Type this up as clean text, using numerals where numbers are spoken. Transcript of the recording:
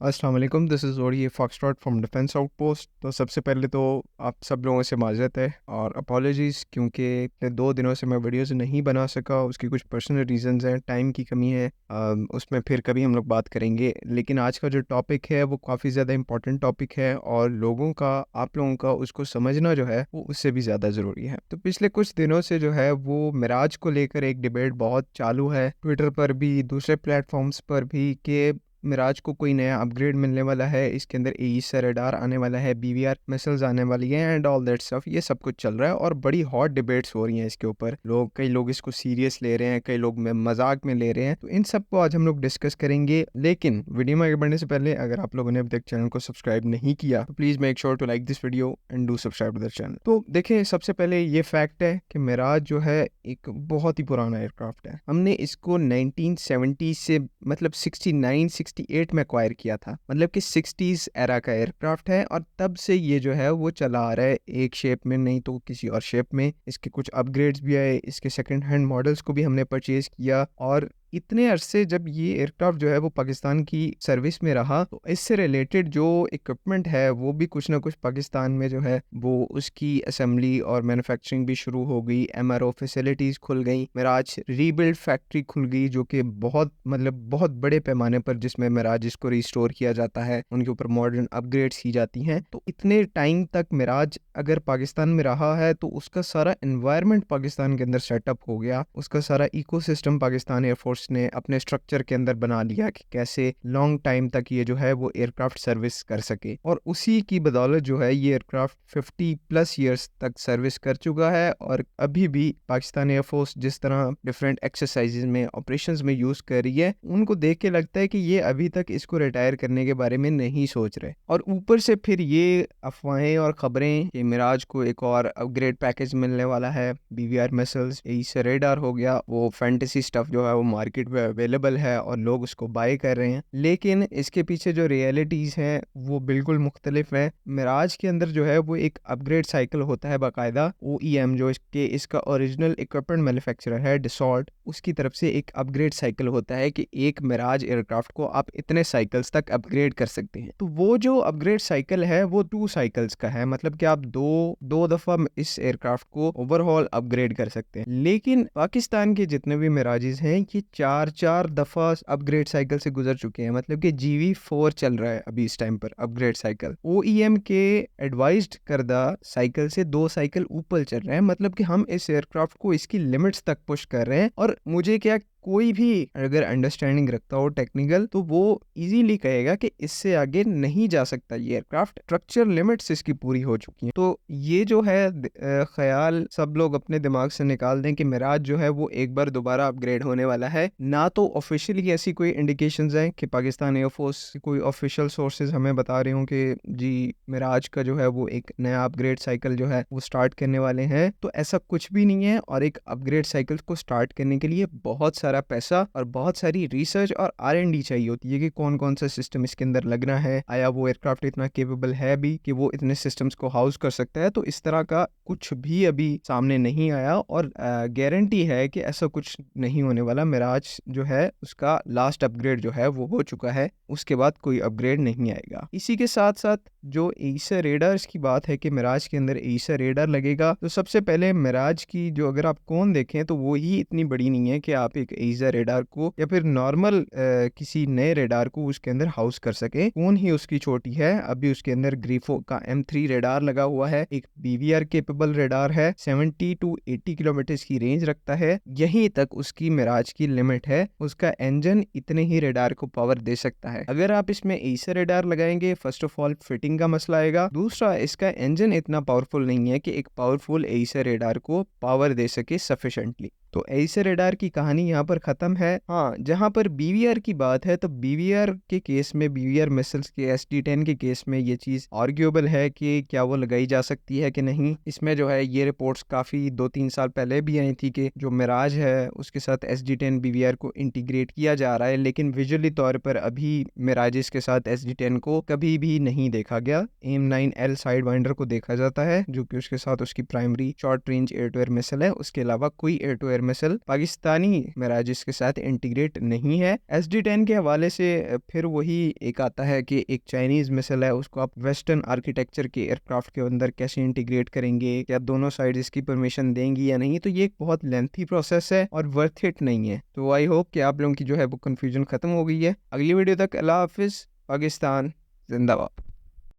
अस्सलाम वालेकुम, this is OD Foxtrot from Defence Outpost. तो सबसे पहले तो आप सब लोगों से माज़रत है और अपॉलॉजीज़, क्योंकि पिछले 2 दिनों से मैं वीडियोज़ नहीं बना सका। उसकी कुछ पर्सनल रीज़न्स हैं, टाइम की कमी है। उसमें फिर कभी हम लोग बात करेंगे। लेकिन आज का जो टॉपिक है वो काफ़ी ज़्यादा इंपॉर्टेंट टॉपिक है और लोगों का, आप लोगों का उसको समझना जो है वो उससे भी ज़्यादा ज़रूरी है। तो पिछले कुछ दिनों से जो है वो मिराज को लेकर एक डिबेट बहुत चालू है, ट्विटर पर भी, दूसरे प्लेटफॉर्म्स पर भी, कि मिराज को कोई नया अपग्रेड मिलने वाला है, इसके अंदर एईसा रडार आने वाला है, बीवीआर मिसाइल्स आने वाली हैं एंड ऑल दैट स्टफ। ये सब कुछ चल रहा है और बड़ी हॉट डिबेट्स हो रही हैं इसके ऊपर। कई लोग इसको सीरियस ले रहे हैं, कई लोग मजाक में ले रहे हैं। तो इन सब को आज हम लोग डिस्कस करेंगे। लेकिन वीडियो में आगे बढ़ने से पहले अगर आप लोगों ने अभी तक चैनल को सब्सक्राइब नहीं किया तो please make sure to like this video and do subscribe to the channel. तो देखें, सबसे पहले ये फैक्ट है कि मिराज जो है एक बहुत ही पुराना एयरक्राफ्ट है। हमने इसको 1970 से मतलब 69-68 में एक्वायर किया था, मतलब कि 60s एरा का एयरक्राफ्ट है। और तब से ये जो है वो चला आ रहा है, एक शेप में नहीं तो किसी और शेप में। इसके कुछ अपग्रेड्स भी आए, इसके सेकंड हैंड मॉडल्स को भी हमने परचेज किया। और इतने अरसे जब ये एयरक्राफ्ट जो है वो पाकिस्तान की सर्विस में रहा, तो इससे रिलेटेड जो इक्विपमेंट है वो भी कुछ ना कुछ पाकिस्तान में जो है वो उसकी असेंबली और मैन्युफैक्चरिंग भी शुरू हो गई। एमआरओ फैसिलिटीज़ खुल गई, मिराज रीबिल्ड फैक्ट्री खुल गई, जो कि बहुत बड़े पैमाने पर, जिसमें मिराज को रिस्टोर किया जाता है, उनके ऊपर मॉडर्न अपग्रेड्स की जाती हैं। तो इतने टाइम तक मिराज अगर पाकिस्तान में रहा है तो उसका सारा एनवायरनमेंट पाकिस्तान के अंदर सेटअप हो गया, उसका सारा इकोसिस्टम पाकिस्तान एयरफोर्स ने अपने स्ट्रक्चर के अंदर बना लिया कि कैसे लॉन्ग टाइम तक ये जो है वो एयरक्राफ्ट सर्विस कर सके। और उसी की बदौलत जो है ये एयरक्राफ्ट 50+ ईयर्स तक सर्विस कर चुका है। और अभी भी पाकिस्तान एयरफोर्स जिस तरह डिफरेंट एक्सरसाइजेज में, ऑपरेशंस में यूज कर रही है, उनको देख के लगता है कि ये अभी तक इसको रिटायर करने के बारे में नहीं सोच रहे। और ऊपर से फिर ये अफवाहें और खबरें कि मिराज को एक और अपग्रेड पैकेज मिलने वाला है, बीवीआर मिसाइल्स, एईसा रेडार हो गया, वो फैंटेसी स्टफ जो है वो मार्केट में अवेलेबल है और लोग उसको बाय कर रहे हैं। लेकिन इसके पीछे जो रियलिटीज हैं वो बिल्कुल मुख्तलिफ है। मिराज के अंदर जो है वो एक अपग्रेड साइकिल होता है बाकायदा। ओईएम जो इसका ओरिजिनल इक्विपमेंट मैन्युफैक्चरर है डिसॉल्ट, उसकी तरफ से एक अपग्रेड साइकिल होता है कि एक मिराज एयरक्राफ्ट को आप इतने साइकिल्स तक अपग्रेड कर सकते हैं। तो वो जो अपग्रेड साइकिल है वो 2 साइकिल्स का है, मतलब कि आप दो दफा इस एयरक्राफ्ट को ओवरऑल अपग्रेड कर सकते हैं। लेकिन पाकिस्तान के जितने भी मिराजेस हैं ये 4 दफा अपग्रेड साइकिल से गुजर चुके हैं, मतलब कि GV4 चल रहा है अभी इस टाइम पर अपग्रेड साइकिल। ओईएम के एडवाइज्ड करदा साइकिल से 2 साइकिल ऊपर चल रहे हैं, मतलब कि हम इस एयरक्राफ्ट को इसकी लिमिट्स तक पुश कर रहे हैं। और मुझे क्या, कोई भी अगर अंडरस्टैंडिंग रखता हो टेक्निकल, तो वो इजीली कहेगा कि इससे आगे नहीं जा सकता ये एयरक्राफ्ट, स्ट्रक्चर लिमिट्स इसकी पूरी हो चुकी हैं। तो ये जो है ख्याल सब लोग अपने दिमाग से निकाल दें कि मिराज जो है वो एक बार दोबारा अपग्रेड होने वाला है। ना तो ऑफिशियली ऐसी कोई इंडिकेशंस हैं कि पाकिस्तान एयरफोर्स कोई ऑफिशियल सोर्सेज हमें बता रहे हों कि जी मिराज का जो है वो एक नया अपग्रेड साइकिल जो है वो स्टार्ट करने वाले हैं। तो ऐसा कुछ भी नहीं है। और एक अपग्रेड साइकिल को स्टार्ट करने के लिए बहुत सारा पैसा और बहुत सारी रिसर्च और R&D चाहिए होती है कि कौन कौन सा सिस्टम इसके अंदर लगना है, आया वो एयरक्राफ्ट इतना केपेबल है भी कि वो इतने सिस्टम्स को हाउस कर सकता है। तो इस तरह का कुछ भी अभी सामने नहीं आया और गारंटी है कि ऐसा कुछ नहीं होने वाला। मिराज जो है उसका लास्ट अपग्रेड जो है वो हो चुका है, उसके बाद कोई अपग्रेड नहीं आएगा। इसी के साथ साथ जो एईसा रेडार्स की बात है कि मिराज के अंदर एईसा रेडार लगेगा, तो सबसे पहले मिराज की जो अगर आप कौन देखें तो वो ही इतनी बड़ी नहीं है कि आप एक एईसा रेडार को या फिर नॉर्मल किसी नए रेडार को उसके अंदर हाउस कर सके। कौन ही उसकी छोटी है। अभी उसके अंदर ग्रीफो का M3 रेडार लगा हुआ है, एक बीवीआर केपेबल रेडार है, 70 to 80 किलोमीटर की रेंज रखता है। यहीं तक उसकी मिराज की लिमिट है। उसका इंजन इतने ही रेडार को पावर दे सकता है। अगर आप इसमें एईसा रेडार लगाएंगे, फर्स्ट ऑफ ऑल फिटिंग का मसला आएगा। दूसरा, इसका इंजन इतना पावरफुल नहीं है कि एक पावरफुल एईसा रेडार को पावर दे सके सफिशिएंटली। तो एईसा रेडार की कहानी यहाँ पर खत्म है। हाँ, जहाँ पर बीवीआर की बात है तो बीवीआर के केस में, बीवीआर मिसाइल्स के SD-10 के केस में ये चीज आर्ग्यूएबल है कि क्या वो लगाई जा सकती है कि नहीं। इसमें जो है ये रिपोर्ट्स काफी 2-3 साल पहले भी आई थी कि जो मिराज है उसके साथ SD-10 बीवीआर को इंटीग्रेट किया जा रहा है, लेकिन विजुअली तौर पर अभी मिराजेस के साथ SD-10 को कभी भी नहीं देखा गया। AIM-9L साइड वाइंडर को देखा जाता है जो कि उसके साथ उसकी primary short range air to air missile है, उसके अलावा कोई air to air missile Pakistani Mirages के साथ इंटीग्रेट नहीं है। SD-10 के हवाले से फिर वही एक आता है कि एक चाइनीज मिसाइल है, उसको आप वेस्टर्न आर्किटेक्चर के एयरक्राफ्ट के अंदर कैसे इंटीग्रेट करेंगे, क्या दोनों साइड इसकी परमिशन देंगी या नहीं। तो ये एक बहुत लेंथी प्रोसेस है और वर्थ इट नहीं है। तो आई होप कि आप लोगों की जो है वो कंफ्यूजन खत्म हो गई है। अगली वीडियो तक अल्लाह हाफिज। पाकिस्तान जिंदाबाद।